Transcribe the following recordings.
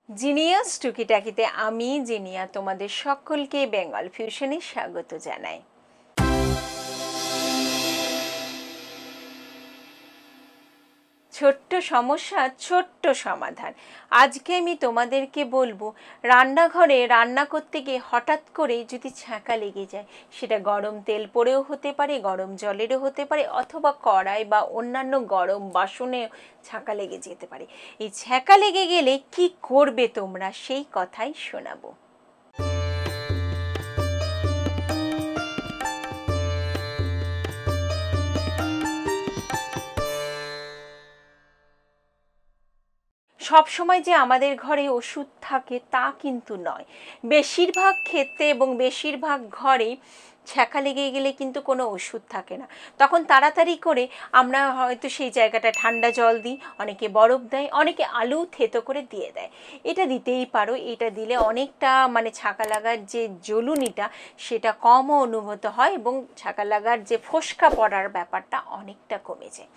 Genius টুকি টাকিতে আমি জিনিয়া তোমাদের সকলকে বেঙ্গল ফিউশনে স্বাগত জানাই। ছোট্ট সমস্যা ছোট্ট সমাধান। আজকে আমি তোমাদেরকে বলবো, রান্নাঘরে রান্না করতে গিয়ে হঠাৎ করে যদি ছ্যাঁকা লেগে যায়, সেটা গরম তেল পড়েও হতে পারে, গরম জলেরও হতে পারে, অথবা কড়াই বা অন্যান্য গরম বাসনে ছ্যাঁকা লেগে যেতে পারে। এই ছ্যাঁকা লেগে গেলে কি করবে তোমরা, সেই কথাই শোনাবো। সব সময় যে আমাদের ঘরে ওষুধ থাকে তা কিন্তু নয়। বেশিরভাগ ক্ষেত্রে এবং বেশিরভাগ ঘরেই ছ্যাঁকা লেগে গেলে কিন্তু কোনো ওষুধ থাকে না। তখন তাড়াতাড়ি করে আমরা হয়তো সেই জায়গাটা ঠান্ডা জল দিই, অনেকে বরফ দেয়, অনেকে আলু থেতো করে দিয়ে দেয়। এটা দিতেই পারো, এটা দিলে অনেকটা ছ্যাঁকা লাগার যে জ্বলুনিটা সেটা কমও অনুভূত হয় এবং ছ্যাঁকা লাগার যে ফোস্কা পড়ার ব্যাপারটা অনেকটা কমে যায়।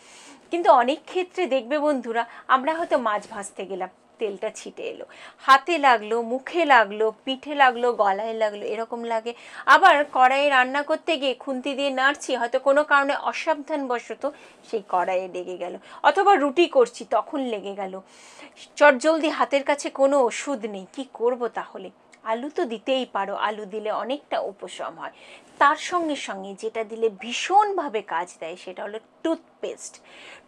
কিন্তু অনেক ক্ষেত্রে দেখবে বন্ধুরা, আমরা হয়তো মাছ ভাজতে গেলাম, তেলটা ছিটে এলো, হাতে লাগলো, মুখে লাগলো, পিঠে লাগলো, গলায় লাগলো, এরকম লাগে। আবার কড়াইয়ে রান্না করতে গিয়ে খুন্তি দিয়ে নাড়ছি, হয়তো কোনো কারণে অসাবধানবশত সেই কড়াইয়ে লেগে গেল, অথবা রুটি করছি তখন লেগে গেল। চটজলদি হাতের কাছে কোনো ওষুধ নেই, কি করব তাহলে? আলু তো দিতেই পারো, আলু দিলে অনেকটা উপশম হয়। তার সঙ্গে সঙ্গে যেটা দিলে ভীষণভাবে কাজ দেয় সেটা হলো টুথপেস্ট।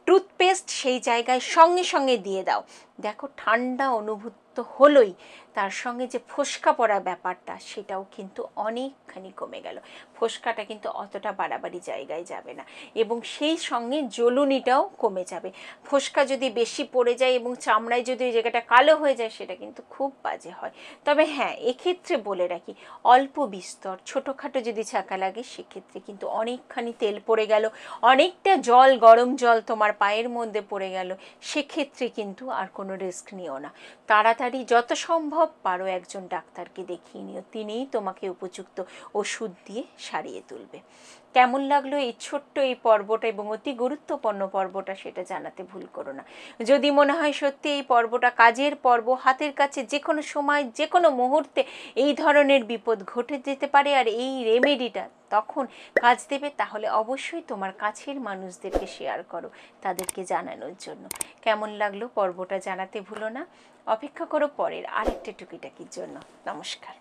টুথপেস্ট সেই জায়গায় সঙ্গে সঙ্গে দিয়ে দাও, দেখো ঠান্ডা অনুভূত হলোই, তার সঙ্গে যে ফোস্কা পড়া ব্যাপারটা সেটাও কিন্তু অনেকখানি কমে গেল। ফোস্কাটা কিন্তু অতটা বাড়াবাড়ি জায়গায় যাবে না এবং সেই সঙ্গে জ্বলুনিটাও কমে যাবে। ফোস্কা যদি বেশি পড়ে যায় এবং চামড়ায় যদি ওই জায়গাটা কালো হয়ে যায়, সেটা কিন্তু খুব বাজে হয়। তবে হ্যাঁ, এক্ষেত্রে বলে রাখি, অল্প বিস্তর ছোটোখাটো যদি ছ্যাঁকা লাগে সেক্ষেত্রে কিন্তু অনেকখানি তেল পড়ে গেল, অনেকটা জল, গরম জল তোমার পায়ের মধ্যে পড়ে গেল, সেক্ষেত্রে কিন্তু আর কোনো রিস্ক নিও না। তাড়াতাড়ি যত সম্ভব পারো একজন ডাক্তারকে দেখিয়ে নিও, তিনিই তোমাকে উপযুক্ত ওষুধ দিয়ে সারিয়ে তুলবে। কেমন লাগলো এই ছোট্ট এই পর্বটা এবং অতি গুরুত্বপূর্ণ পর্বটা, সেটা জানাতে ভুল করো না। যদি মনে হয় সত্যি এই পর্বটা কাজের পর্ব, হাতের কাছে যে কোনো সময় যে কোনো মুহূর্তে এই ধরনের বিপদ ঘটে যেতে পারে আর এই রেমেডিটা তখন কাজ দেবে, তাহলে অবশ্যই তোমার কাছের মানুষদেরকে শেয়ার করো, তাদেরকে জানানোর জন্য। কেমন লাগলো পর্বটা জানাতে ভুলো না। অপেক্ষা করো পরের আরেকটা টুকিটাকির জন্য। নমস্কার।